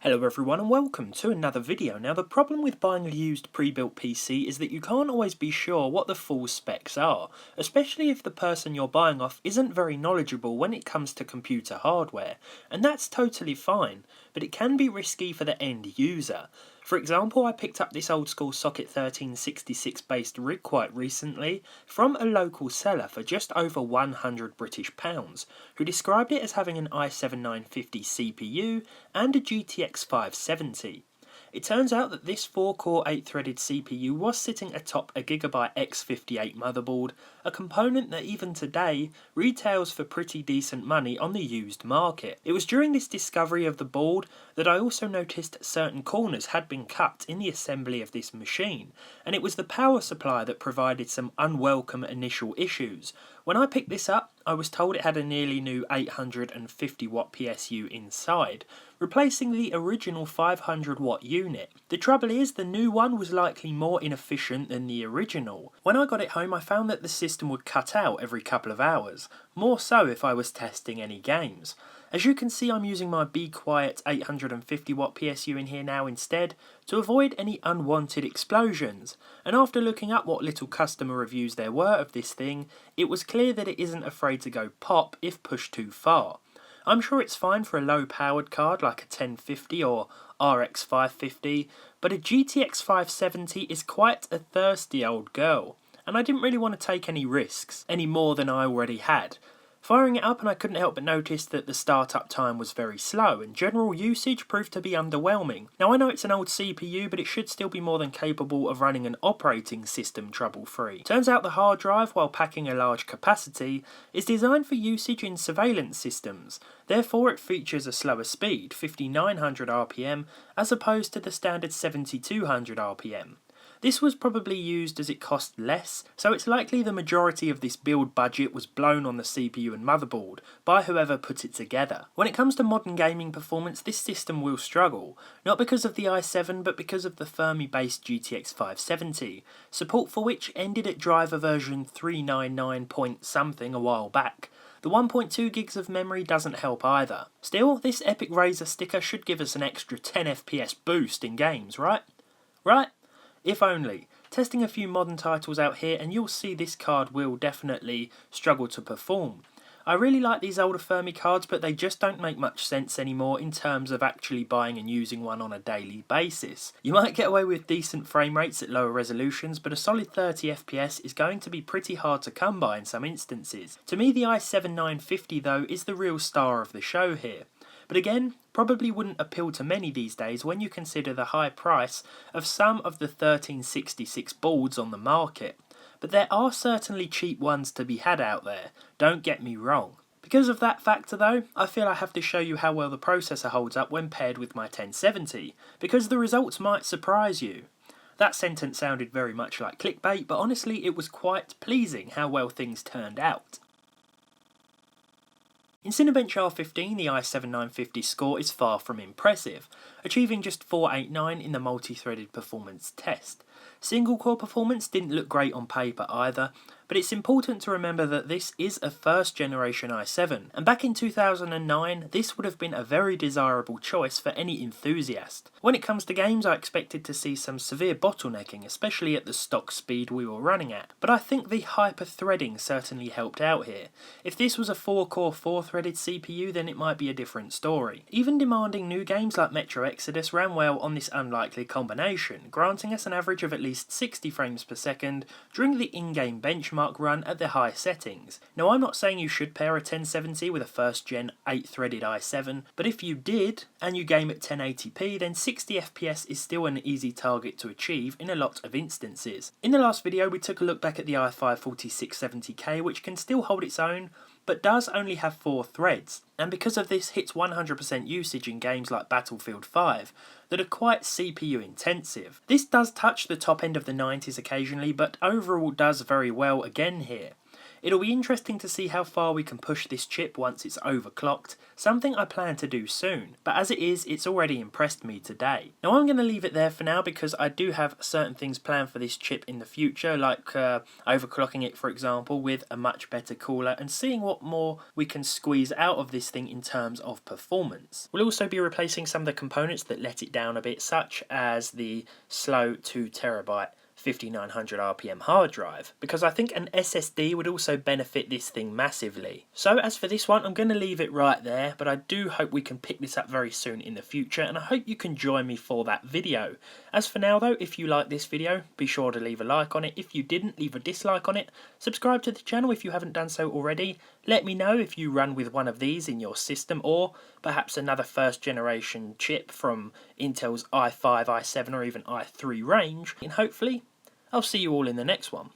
Hello everyone and welcome to another video. Now the problem with buying a used pre-built PC is that you can't always be sure what the full specs are, especially if the person you're buying off isn't very knowledgeable when it comes to computer hardware, and that's totally fine, but it can be risky for the end user. For example, I picked up this old school Socket 1366 based rig quite recently from a local seller for just over £100 who described it as having an i7-950 CPU and a GTX 570. It turns out that this 4-core 8-threaded CPU was sitting atop a Gigabyte X58 motherboard, a component that even today retails for pretty decent money on the used market. It was during this discovery of the board that I also noticed certain corners had been cut in the assembly of this machine, and it was the power supply that provided some unwelcome initial issues. When I picked this up, I was told it had a nearly new 850 watt PSU inside, replacing the original 500 watt unit. The trouble is, the new one was likely more inefficient than the original. When I got it home, I found that the system would cut out every couple of hours, more so if I was testing any games. As you can see, I'm using my Be Quiet 850 watt PSU in here now instead, to avoid any unwanted explosions, and after looking up what little customer reviews there were of this thing, it was clear that it isn't afraid to go pop if pushed too far. I'm sure it's fine for a low powered card like a 1050 or RX 550, but a GTX 570 is quite a thirsty old girl, and I didn't really want to take any risks, any more than I already had. Firing it up, and I couldn't help but notice that the startup time was very slow and general usage proved to be underwhelming. Now I know it's an old CPU, but it should still be more than capable of running an operating system trouble-free. Turns out the hard drive, while packing a large capacity, is designed for usage in surveillance systems. Therefore it features a slower speed, 5900 RPM, as opposed to the standard 7200 RPM. This was probably used as it cost less, so it's likely the majority of this build budget was blown on the CPU and motherboard by whoever put it together. When it comes to modern gaming performance, this system will struggle, not because of the i7 but because of the Fermi-based GTX 570, support for which ended at driver version 399 point something a while back. The 1.2 gigs of memory doesn't help either. Still, this Epic Razor sticker should give us an extra 10 FPS boost in games, right? Right? If only. Testing a few modern titles out here and you'll see this card will definitely struggle to perform. I really like these older Fermi cards, but they just don't make much sense anymore in terms of actually buying and using one on a daily basis. You might get away with decent frame rates at lower resolutions, but a solid 30 FPS is going to be pretty hard to come by in some instances. To me, the i7-950 though is the real star of the show here. But again, probably wouldn't appeal to many these days when you consider the high price of some of the 1366 boards on the market. But there are certainly cheap ones to be had out there, don't get me wrong. Because of that factor though, I feel I have to show you how well the processor holds up when paired with my 1070, because the results might surprise you. That sentence sounded very much like clickbait, but honestly it was quite pleasing how well things turned out. In Cinebench R15, the i7-950 score is far from impressive, achieving just 489 in the multi-threaded performance test. Single-core performance didn't look great on paper either, but it's important to remember that this is a first-generation i7, and back in 2009, this would have been a very desirable choice for any enthusiast. When it comes to games, I expected to see some severe bottlenecking, especially at the stock speed we were running at, but I think the hyper-threading certainly helped out here. If this was a 4-core, 4-threaded CPU, then it might be a different story. Even demanding new games like Metro Exodus ran well on this unlikely combination, granting us an average of at least 60 frames per second during the in-game benchmark run at the high settings. Now I'm not saying you should pair a 1070 with a first gen 8-threaded i7, but if you did, and you game at 1080p, then 60 FPS is still an easy target to achieve in a lot of instances. In the last video we took a look back at the i5-4670K, which can still hold its own, but does only have 4 threads, and because of this hits 100% usage in games like Battlefield 5 that are quite CPU intensive. This does touch the top end of the 90s occasionally, but overall does very well again here. It'll be interesting to see how far we can push this chip once it's overclocked, something I plan to do soon, but as it is, it's already impressed me today. Now I'm going to leave it there for now because I do have certain things planned for this chip in the future, like overclocking it for example with a much better cooler and seeing what more we can squeeze out of this thing in terms of performance. We'll also be replacing some of the components that let it down a bit, such as the slow 2TB 5900 RPM hard drive, because I think an SSD would also benefit this thing massively. So as for this one, I'm going to leave it right there, but I do hope we can pick this up very soon in the future, and I hope you can join me for that video. As for now though, if you like this video, be sure to leave a like on it. If you didn't, leave a dislike on it. Subscribe to the channel if you haven't done so already. Let me know if you run with one of these in your system, or perhaps another first generation chip from Intel's i5, i7 or even i3 range, and hopefully I'll see you all in the next one.